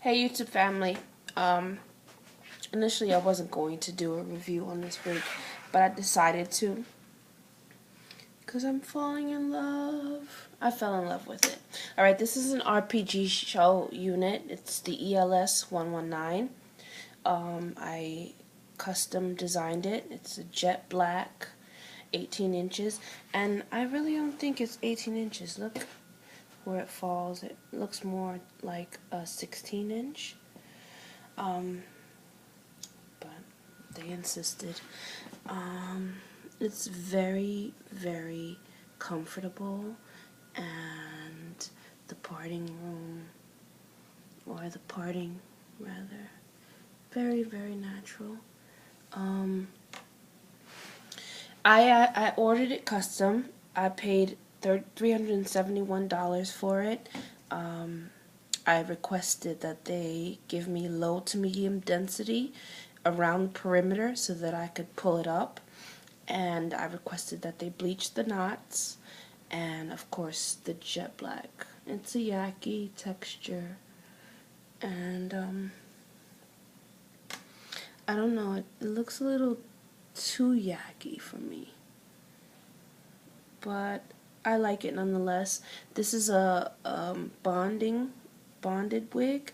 Hey YouTube family. Um, Initially I wasn't going to do a review on this wig, but I decided to because I'm falling in love. I fell in love with it. Alright, this is an RPG show unit. It's the els119. I custom designed it. It's a jet black, 18 inches, and I really don't think it's 18 inches. Look where it falls. It looks more like a 16 inch. Um, but they insisted. It's very, very comfortable, and the parting room, or the parting rather, very, very natural. I ordered it custom. I paid $371 for it. I requested that they give me low to medium density around the perimeter so that I could pull it up, and I requested that they bleach the knots, and of course the jet black. It's a yaki texture, and I don't know, it looks a little too yaki for me, but I like it nonetheless. This is a bonded wig.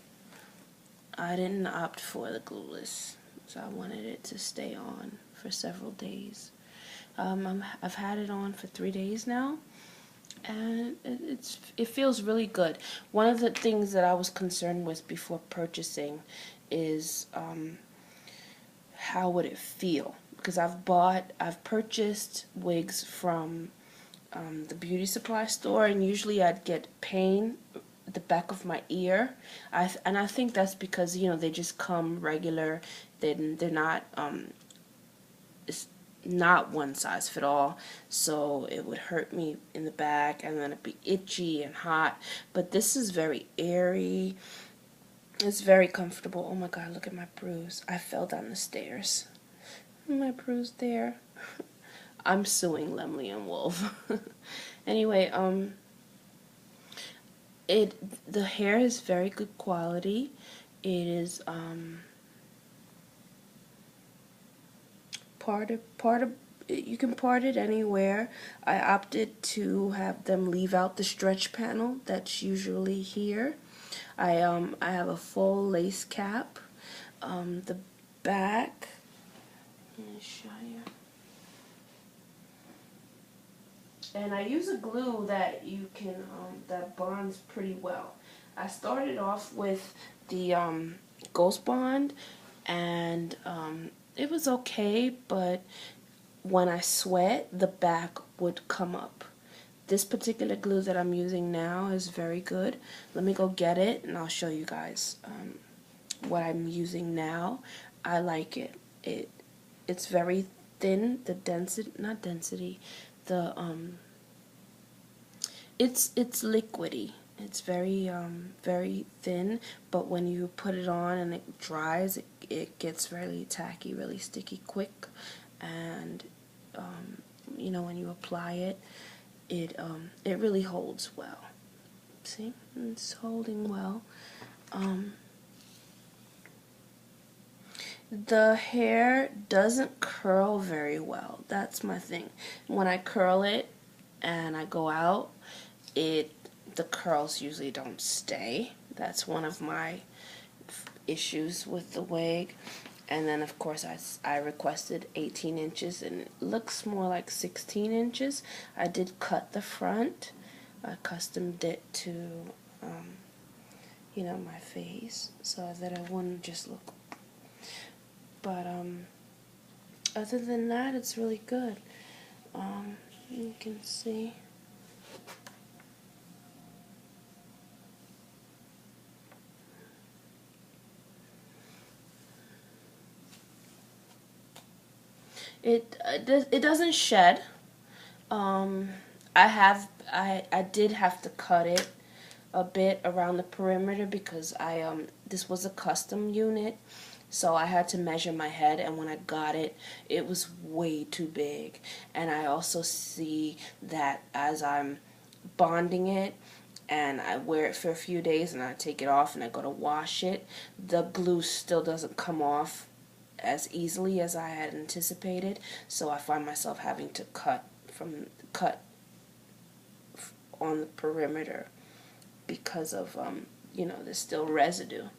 I didn't opt for the glueless, so I wanted it to stay on for several days. I've had it on for 3 days now, and it feels really good. One of the things that I was concerned with before purchasing is how would it feel, because I've purchased wigs from the beauty supply store, and usually I'd get pain at the back of my ear. I think that's because they just come regular. They're not it's not one size fit all, so it would hurt me in the back, and then it'd be itchy and hot. But this is very airy. It's very comfortable. Oh my god, look at my bruise. I fell down the stairs. My bruise there. I'm suing Lemley and Wolf. Anyway, the hair is very good quality. It is part of you can part it anywhere. I opted to have them leave out the stretch panel that's usually here. I have a full lace cap. The back, let me show you. And I use a glue that you can that bonds pretty well. I started off with the Ghost Bond, and it was okay, but when I sweat, the back would come up. This particular glue that I'm using now is very good. Let me go get it, and I'll show you guys what I'm using now. I like it. It's very thin. The density, not density, the it's liquidy. It's very very thin, but when you put it on and it dries, it gets really tacky, really sticky quick, and when you apply it, it really holds well. See, it's holding well. The hair doesn't curl very well. That's my thing. When I curl it and I go out, the curls usually don't stay. That's one of my issues with the wig. And then of course I requested 18 inches, and it looks more like 16 inches. I did cut the front. I customed it to my face so that it wouldn't just look. But other than that, it's really good. You can see. It doesn't shed. I did have to cut it a bit around the perimeter because this was a custom unit, so I had to measure my head, and when I got it, it was way too big. And I also see that as I'm bonding it, and I wear it for a few days and I take it off and I go to wash it, the glue still doesn't come off as easily as I had anticipated, so I find myself having to cut on the perimeter because of there's still residue.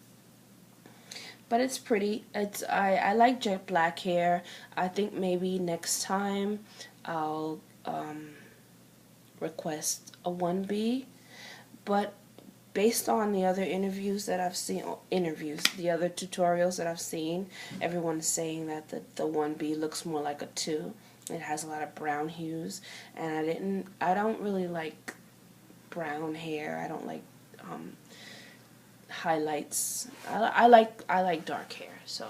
But it's pretty. I like jet black hair. I think maybe next time I'll request a 1B, but based on the other interviews that I've seen, the other tutorials that I've seen, everyone's saying that the 1B looks more like a 2. It has a lot of brown hues, and I don't really like brown hair. I don't like highlights. I like dark hair. So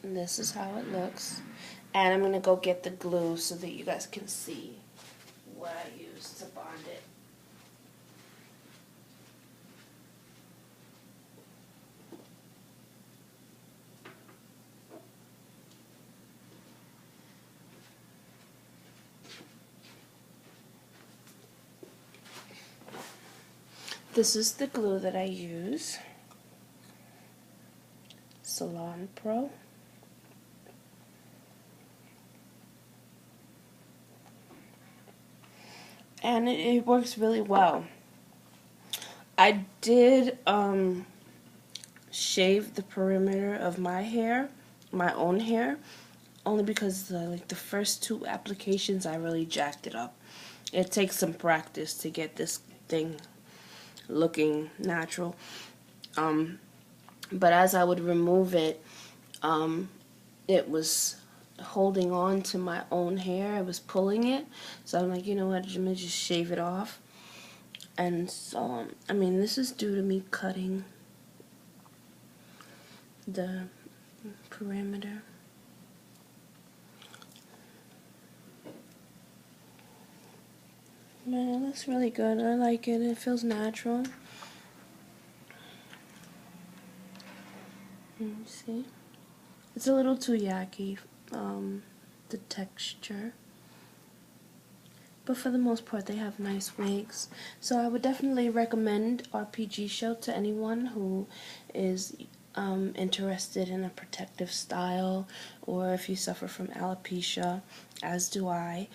this is how it looks, and I'm gonna go get the glue so that you guys can see what I used to bond it. This is the glue that I use, Salon Pro. And it works really well. I did shave the perimeter of my hair, my own hair, only because the first 2 applications I really jacked it up. It takes some practice to get this thing looking natural, but as I would remove it, it was holding on to my own hair. I was pulling it, so I'm like, you know what, I'm gonna just shave it off. And so I mean, this is due to me cutting the perimeter. Man, it looks really good. I like it. It feels natural. Let me see. It's a little too yucky, the texture. But for the most part, they have nice wigs. So I would definitely recommend RPG Show to anyone who is interested in a protective style, or if you suffer from alopecia, as do I.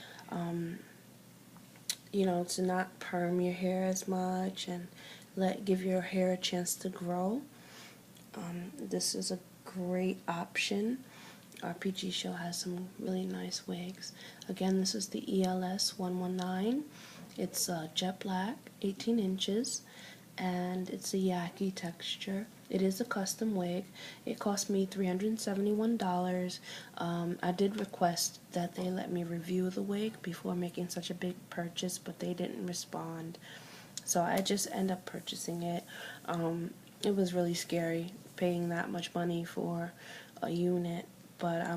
To not perm your hair as much and give your hair a chance to grow. This is a great option. RPG Show has some really nice wigs. Again, this is the els119. It's jet black, 18 inches, and it's a yaki texture. It is a custom wig. It cost me $371. I did request that they let me review the wig before making such a big purchase, but they didn't respond. So I just ended up purchasing it. It was really scary paying that much money for a unit, but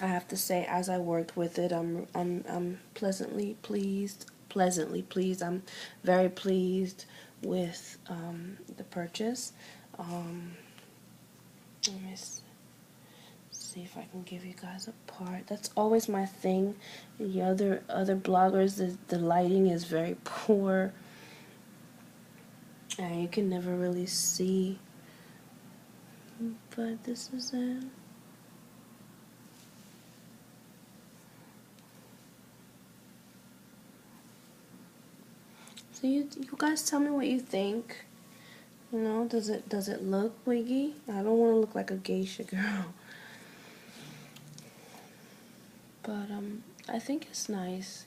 I have to say, as I worked with it, I'm pleasantly pleased. I'm very pleased with the purchase. Let me see if I can give you guys a part. That's always my thing. The other bloggers, the lighting is very poor, and you can never really see. But this is it. So you guys tell me what you think. Does it look wiggy? I don't want to look like a geisha girl. But I think it's nice,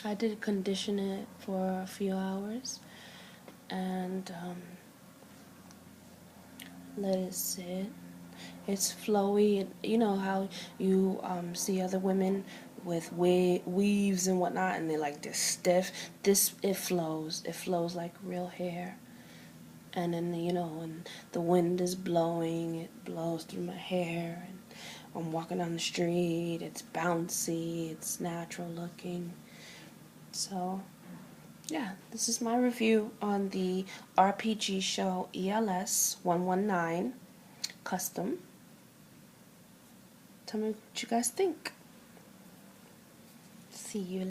I did condition it for a few hours and let it sit. It's flowy. You know how you see other women with weaves and whatnot, and they're like this stiff. It flows. It flows like real hair. And then when the wind is blowing, it blows through my hair. And I'm walking down the street. It's bouncy. It's natural looking. So yeah, this is my review on the RPG Show ELS 119 Custom. Tell me what you guys think. See you